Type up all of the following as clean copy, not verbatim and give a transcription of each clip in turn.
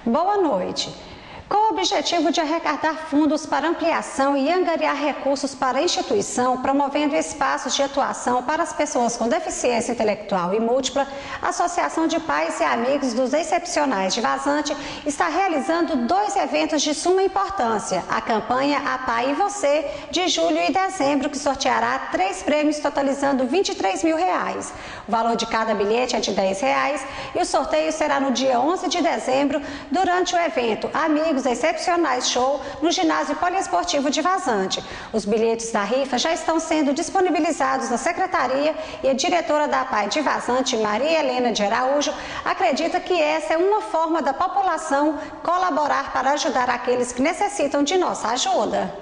Boa noite. Com o objetivo de arrecadar fundos para ampliação e angariar recursos para a instituição, promovendo espaços de atuação para as pessoas com deficiência intelectual e múltipla, a Associação de Pais e Amigos dos Excepcionais de Vazante está realizando 2 eventos de suma importância: a campanha A Pai e Você, de julho e dezembro, que sorteará 3 prêmios totalizando R$23 mil. O valor de cada bilhete é de R$10 e o sorteio será no dia 11 de dezembro, durante o evento Amigos Excepcionais Show, no ginásio poliesportivo de Vazante. Os bilhetes da rifa já estão sendo disponibilizados na secretaria e a diretora da APAI de Vazante, Maria Helena de Araújo, acredita que essa é uma forma da população colaborar para ajudar aqueles que necessitam de nossa ajuda.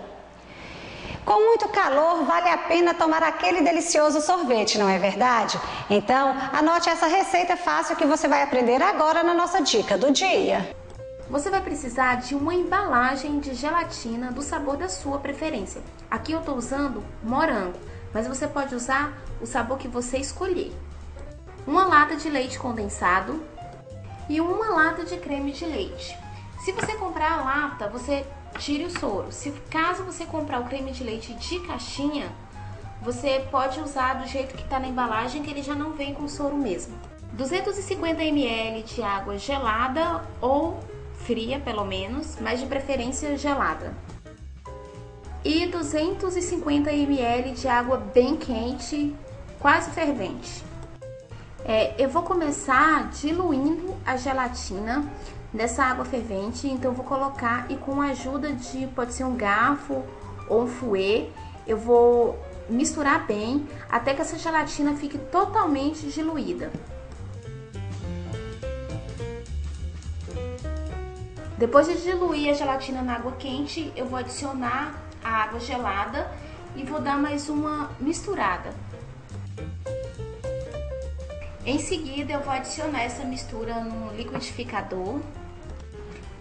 Com muito calor, vale a pena tomar aquele delicioso sorvete, não é verdade? Então, anote essa receita fácil que você vai aprender agora na nossa dica do dia. Você vai precisar de uma embalagem de gelatina do sabor da sua preferência. Aqui eu estou usando morango, mas você pode usar o sabor que você escolher. Uma lata de leite condensado e uma lata de creme de leite. Se você comprar a lata, você tire o soro. Se caso você comprar o creme de leite de caixinha, você pode usar do jeito que está na embalagem, que ele já não vem com soro mesmo. 250 ml de água gelada ou fria, pelo menos, mas de preferência gelada. E 250 ml de água bem quente, quase fervente. Eu vou começar diluindo a gelatina nessa água fervente, então eu vou colocar e com a ajuda de, pode ser um garfo ou um fouet, eu vou misturar bem até que essa gelatina fique totalmente diluída. Depois de diluir a gelatina na água quente, eu vou adicionar a água gelada e vou dar mais uma misturada. Em seguida, eu vou adicionar essa mistura no liquidificador.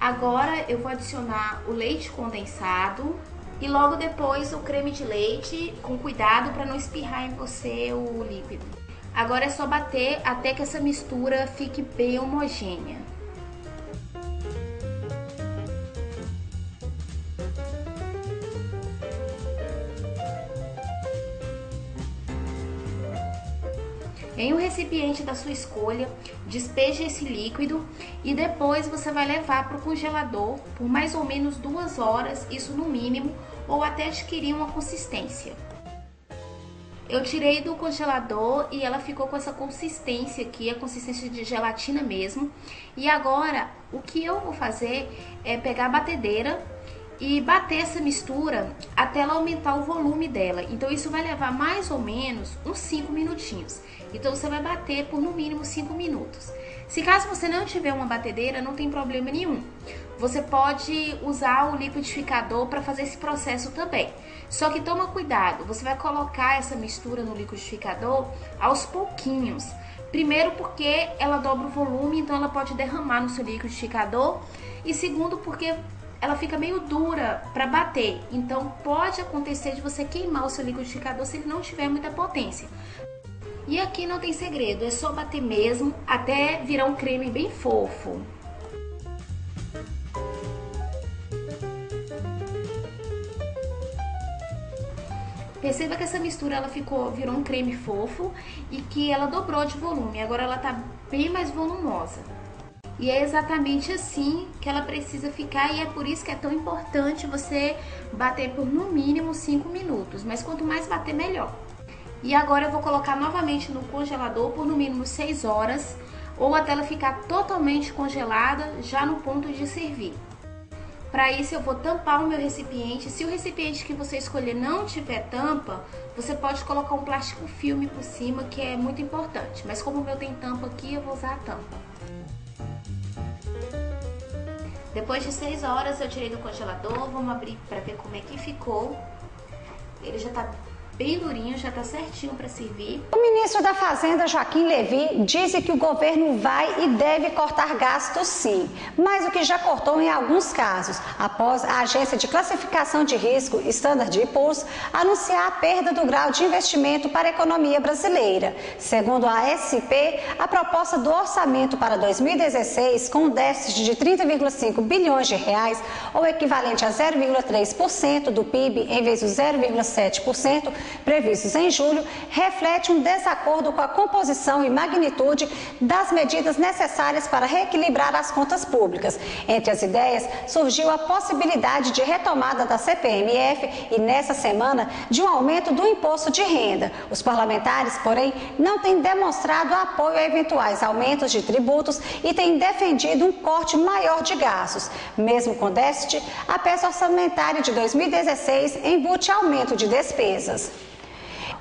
Agora eu vou adicionar o leite condensado e logo depois o creme de leite, com cuidado para não espirrar em você o líquido. Agora é só bater até que essa mistura fique bem homogênea. Em um recipiente da sua escolha, despeje esse líquido e depois você vai levar para o congelador por mais ou menos 2 horas, isso no mínimo, ou até adquirir uma consistência. Eu tirei do congelador e ela ficou com essa consistência aqui, a consistência de gelatina mesmo. E agora, o que eu vou fazer é pegar a batedeira e bater essa mistura até ela aumentar o volume dela. Então isso vai levar mais ou menos uns 5 minutinhos. Então você vai bater por no mínimo 5 minutos. Se caso você não tiver uma batedeira, não tem problema nenhum. Você pode usar o liquidificador para fazer esse processo também. Só que toma cuidado, você vai colocar essa mistura no liquidificador aos pouquinhos. Primeiro porque ela dobra o volume, então ela pode derramar no seu liquidificador. E segundo porque ela fica meio dura para bater, então pode acontecer de você queimar o seu liquidificador se ele não tiver muita potência. E aqui não tem segredo, é só bater mesmo até virar um creme bem fofo. Perceba que essa mistura ela virou um creme fofo e que ela dobrou de volume, agora ela tá bem mais volumosa. E é exatamente assim que ela precisa ficar e é por isso que é tão importante você bater por no mínimo 5 minutos, mas quanto mais bater, melhor. E agora eu vou colocar novamente no congelador por no mínimo 6 horas ou até ela ficar totalmente congelada já no ponto de servir. Para isso eu vou tampar o meu recipiente. Se o recipiente que você escolher não tiver tampa, você pode colocar um plástico filme por cima, que é muito importante. Mas como o meu tem tampa aqui, eu vou usar a tampa. Depois de 6 horas eu tirei do congelador, vamos abrir para ver como é que ficou. Ele já tá bem durinho, já tá certinho para servir. O ministro da Fazenda, Joaquim Levy, disse que o governo vai e deve cortar gastos sim, mas o que já cortou em alguns casos, após a agência de classificação de risco, Standard & Poor's, anunciar a perda do grau de investimento para a economia brasileira. Segundo a SP, a proposta do orçamento para 2016, com um déficit de 30,5 bilhões de reais, ou equivalente a 0,3% do PIB em vez dos 0,7%, previstos em julho, reflete um desacordo com a composição e magnitude das medidas necessárias para reequilibrar as contas públicas. Entre as ideias, surgiu a possibilidade de retomada da CPMF e, nessa semana, de um aumento do imposto de renda. Os parlamentares, porém, não têm demonstrado apoio a eventuais aumentos de tributos e têm defendido um corte maior de gastos. Mesmo com déficit, a peça orçamentária de 2016 embute aumento de despesas.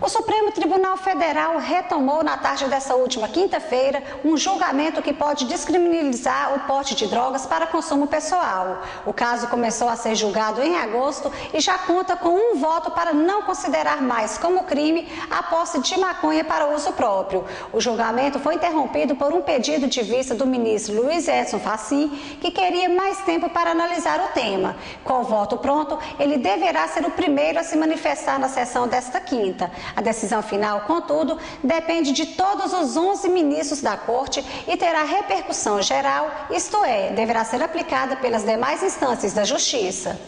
O Supremo Tribunal Federal retomou na tarde dessa última quinta-feira um julgamento que pode descriminalizar o porte de drogas para consumo pessoal. O caso começou a ser julgado em agosto e já conta com um voto para não considerar mais como crime a posse de maconha para uso próprio. O julgamento foi interrompido por um pedido de vista do ministro Luiz Edson Fachin, que queria mais tempo para analisar o tema. Com o voto pronto, ele deverá ser o primeiro a se manifestar na sessão desta quinta. A decisão final, contudo, depende de todos os 11 ministros da Corte e terá repercussão geral, isto é, deverá ser aplicada pelas demais instâncias da Justiça.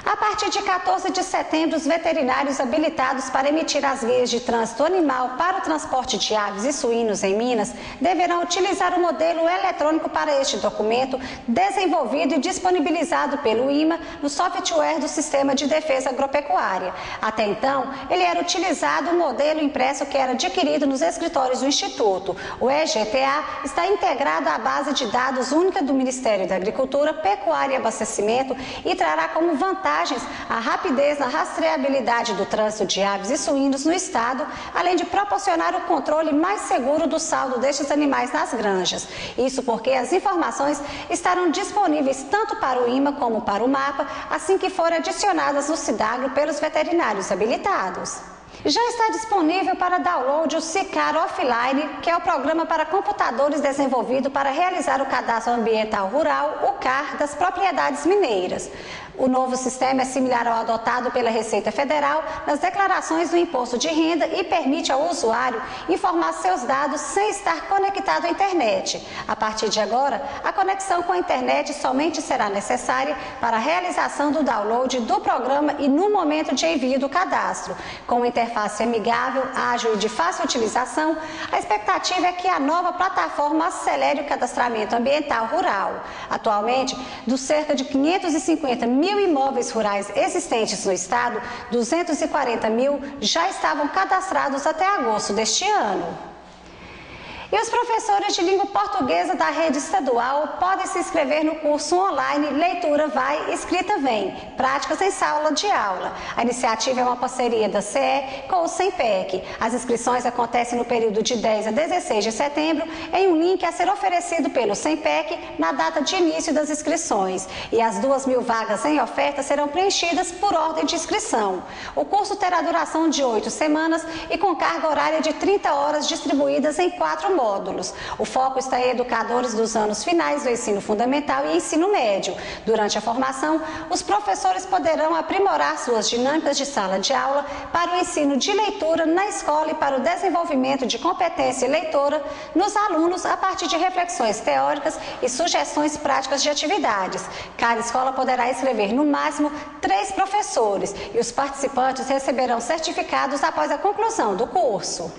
A partir de 14 de setembro, os veterinários habilitados para emitir as guias de trânsito animal para o transporte de aves e suínos em Minas deverão utilizar o modelo eletrônico para este documento, desenvolvido e disponibilizado pelo IMA no software do Sistema de Defesa Agropecuária. Até então, ele era utilizado o modelo impresso que era adquirido nos escritórios do Instituto. O EGTA está integrado à base de dados única do Ministério da Agricultura, Pecuária e Abastecimento e trará como vantagem a rapidez na rastreabilidade do trânsito de aves e suínos no estado, além de proporcionar o controle mais seguro do saldo destes animais nas granjas. Isso porque as informações estarão disponíveis tanto para o IMA como para o MAPA, assim que forem adicionadas no Cidagro pelos veterinários habilitados. Já está disponível para download o SICAR Offline, que é o programa para computadores desenvolvido para realizar o Cadastro Ambiental Rural, o CAR, das propriedades mineiras. O novo sistema é similar ao adotado pela Receita Federal nas declarações do imposto de renda e permite ao usuário informar seus dados sem estar conectado à internet. A partir de agora, a conexão com a internet somente será necessária para a realização do download do programa e no momento de envio do cadastro. Com uma interface amigável, ágil e de fácil utilização, a expectativa é que a nova plataforma acelere o cadastramento ambiental rural. Atualmente, dos cerca de 550 mil imóveis rurais existentes no estado, 240 mil já estavam cadastrados até agosto deste ano. E os professores de língua portuguesa da rede estadual podem se inscrever no curso online Leitura Vai, Escrita Vem, Práticas em Sala de Aula. A iniciativa é uma parceria da CE com o SEMPEC. As inscrições acontecem no período de 10 a 16 de setembro em um link a ser oferecido pelo SEMPEC na data de início das inscrições. E as 2.000 vagas em oferta serão preenchidas por ordem de inscrição. O curso terá duração de 8 semanas e com carga horária de 30 horas distribuídas em 4 módulos. O foco está em educadores dos anos finais do ensino fundamental e ensino médio. Durante a formação, os professores poderão aprimorar suas dinâmicas de sala de aula para o ensino de leitura na escola e para o desenvolvimento de competência leitora nos alunos a partir de reflexões teóricas e sugestões práticas de atividades. Cada escola poderá inscrever no máximo 3 professores e os participantes receberão certificados após a conclusão do curso.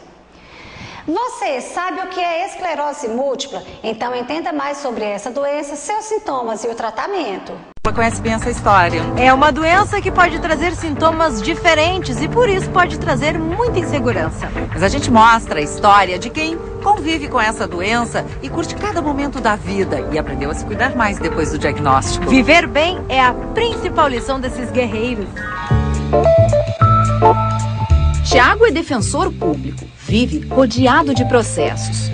Você sabe o que é esclerose múltipla? Então entenda mais sobre essa doença, seus sintomas e o tratamento. Ela conhece bem essa história. É uma doença que pode trazer sintomas diferentes e por isso pode trazer muita insegurança. Mas a gente mostra a história de quem convive com essa doença e curte cada momento da vida e aprendeu a se cuidar mais depois do diagnóstico. Viver bem é a principal lição desses guerreiros. Tiago é defensor público, vive rodeado de processos.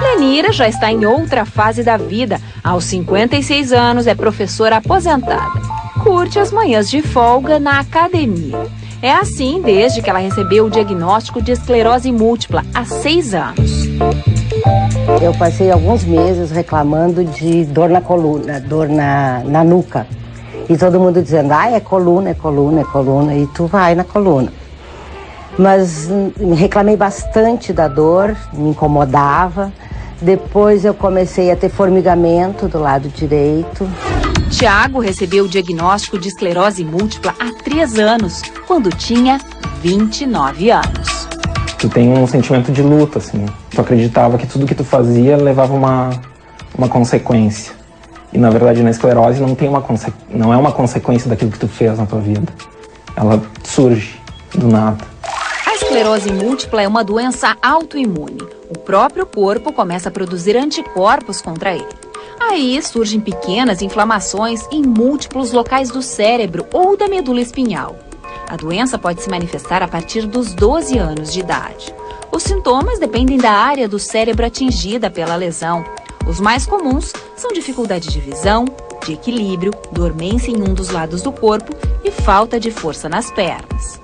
Lenira já está em outra fase da vida. Aos 56 anos é professora aposentada. Curte as manhãs de folga na academia. É assim desde que ela recebeu o diagnóstico de esclerose múltipla há 6 anos. Eu passei alguns meses reclamando de dor na coluna, dor na nuca. E todo mundo dizendo, é coluna, é coluna, é coluna, e tu vai na coluna. Mas reclamei bastante da dor, me incomodava. Depois eu comecei a ter formigamento do lado direito. Tiago recebeu o diagnóstico de esclerose múltipla há 3 anos, quando tinha 29 anos. Tu tem um sentimento de luta, assim. Tu acreditava que tudo que tu fazia levava uma consequência. E, na verdade, na esclerose não é uma consequência daquilo que tu fez na tua vida. Ela surge do nada. A esclerose múltipla é uma doença autoimune. O próprio corpo começa a produzir anticorpos contra ele. Aí surgem pequenas inflamações em múltiplos locais do cérebro ou da medula espinhal. A doença pode se manifestar a partir dos 12 anos de idade. Os sintomas dependem da área do cérebro atingida pela lesão. Os mais comuns são dificuldade de visão, de equilíbrio, dormência em um dos lados do corpo e falta de força nas pernas.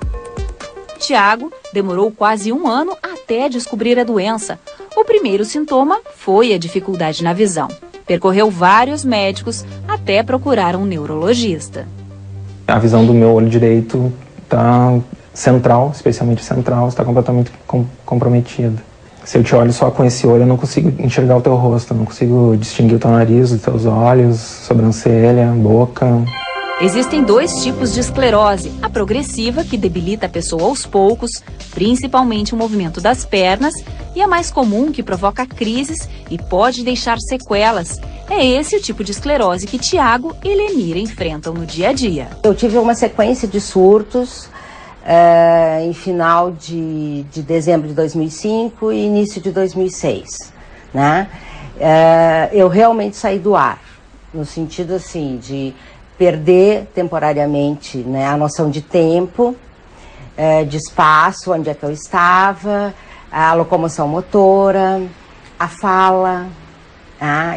Tiago demorou quase 1 ano até descobrir a doença. O primeiro sintoma foi a dificuldade na visão. Percorreu vários médicos até procurar um neurologista. A visão do meu olho direito está central, especialmente central, está completamente comprometida. Se eu te olho só com esse olho, eu não consigo enxergar o teu rosto, eu não consigo distinguir o teu nariz, os teus olhos, sobrancelha, boca. Existem 2 tipos de esclerose, a progressiva, que debilita a pessoa aos poucos, principalmente o movimento das pernas, e a mais comum, que provoca crises e pode deixar sequelas. É esse o tipo de esclerose que Tiago e Lenira enfrentam no dia a dia. Eu tive uma sequência de surtos em final de dezembro de 2005 e início de 2006, né? Eu realmente saí do ar, no sentido assim de perder temporariamente, né, a noção de tempo, de espaço, onde é que eu estava, a locomoção motora, a fala.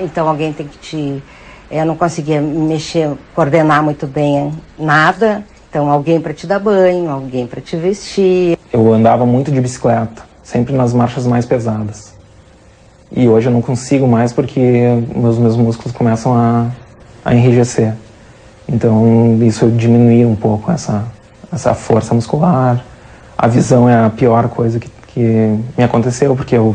Então alguém tem que te... Eu não conseguia mexer, coordenar muito bem nada, então alguém para te dar banho, alguém para te vestir. Eu andava muito de bicicleta, sempre nas marchas mais pesadas. E hoje eu não consigo mais porque meus músculos começam a enrijecer. Então isso diminuiu um pouco essa força muscular. A visão é a pior coisa que me aconteceu, porque eu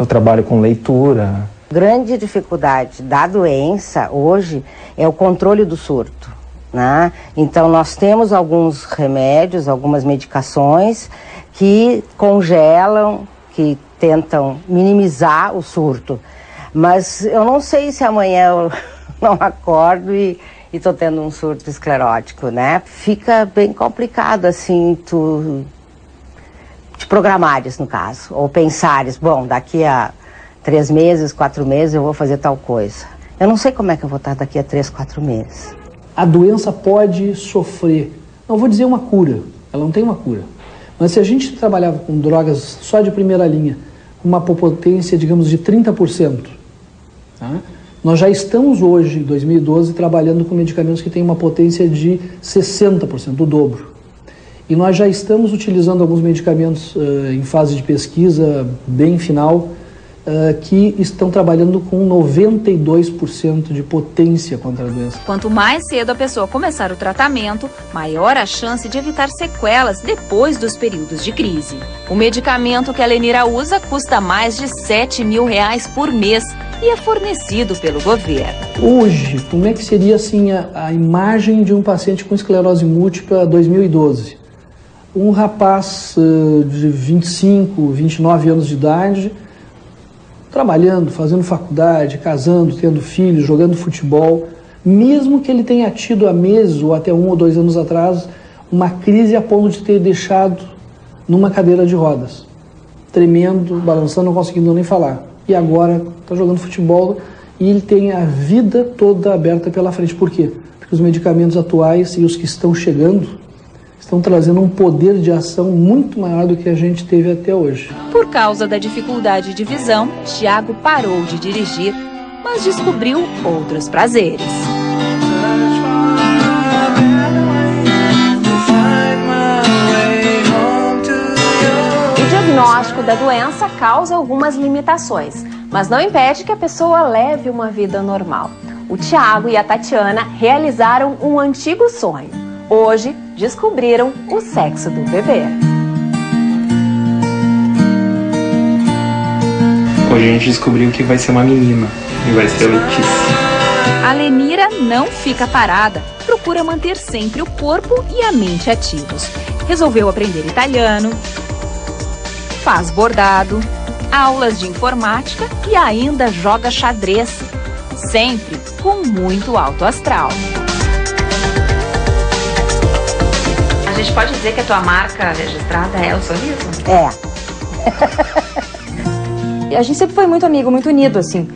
trabalho com leitura. Grande dificuldade da doença hoje é o controle do surto, né? Então nós temos alguns remédios, algumas medicações que congelam, que tentam minimizar o surto. Mas eu não sei se amanhã eu não acordo e estou tendo um surto esclerótico, né? Fica bem complicado, assim, tu te programares, no caso, ou pensares, bom, daqui a 3 meses, 4 meses eu vou fazer tal coisa. Eu não sei como é que eu vou estar daqui a 3, 4 meses. A doença pode sofrer, não vou dizer uma cura, ela não tem uma cura, mas se a gente trabalhava com drogas só de primeira linha, com uma potência, digamos, de 30%, tá? Nós já estamos hoje, em 2012, trabalhando com medicamentos que têm uma potência de 60%, o dobro. E nós já estamos utilizando alguns medicamentos em fase de pesquisa bem final, que estão trabalhando com 92% de potência contra a doença. Quanto mais cedo a pessoa começar o tratamento, maior a chance de evitar sequelas depois dos períodos de crise. O medicamento que a Lenira usa custa mais de R$7 mil por mês e é fornecido pelo governo. Hoje, como é que seria assim a imagem de um paciente com esclerose múltipla 2012? Um rapaz de 25, 29 anos de idade, trabalhando, fazendo faculdade, casando, tendo filhos, jogando futebol, mesmo que ele tenha tido há meses ou até 1 ou 2 anos atrás uma crise a ponto de ter deixado numa cadeira de rodas, tremendo, balançando, não conseguindo nem falar. E agora está jogando futebol e ele tem a vida toda aberta pela frente. Por quê? Porque os medicamentos atuais e os que estão chegando estão trazendo um poder de ação muito maior do que a gente teve até hoje. Por causa da dificuldade de visão, Tiago parou de dirigir, mas descobriu outros prazeres. diagnóstico da doença causa algumas limitações, mas não impede que a pessoa leve uma vida normal. O Thiago e a Tatiana realizaram um antigo sonho. Hoje, descobriram o sexo do bebê. Hoje a gente descobriu que vai ser uma menina e vai ser a Letícia. A Lenira não fica parada, procura manter sempre o corpo e a mente ativos. Resolveu aprender italiano, faz bordado, aulas de informática e ainda joga xadrez, sempre com muito alto astral. A gente pode dizer que a tua marca registrada é o sorriso? A gente sempre foi muito amigo, muito unido, assim.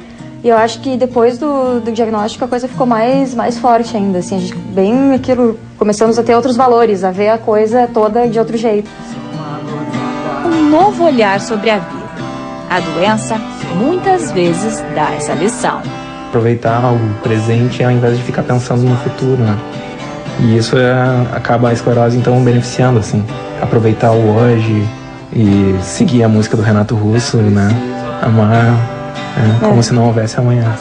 E eu acho que depois do diagnóstico a coisa ficou mais forte ainda, assim. A gente, bem aquilo, começamos a ter outros valores, a ver a coisa toda de outro jeito. Um novo olhar sobre a vida. A doença muitas vezes dá essa lição. Aproveitar o presente ao invés de ficar pensando no futuro, né? E isso acaba a esclerose, então, beneficiando, assim. Aproveitar o hoje e seguir a música do Renato Russo, né? Amar como se não houvesse amanhã.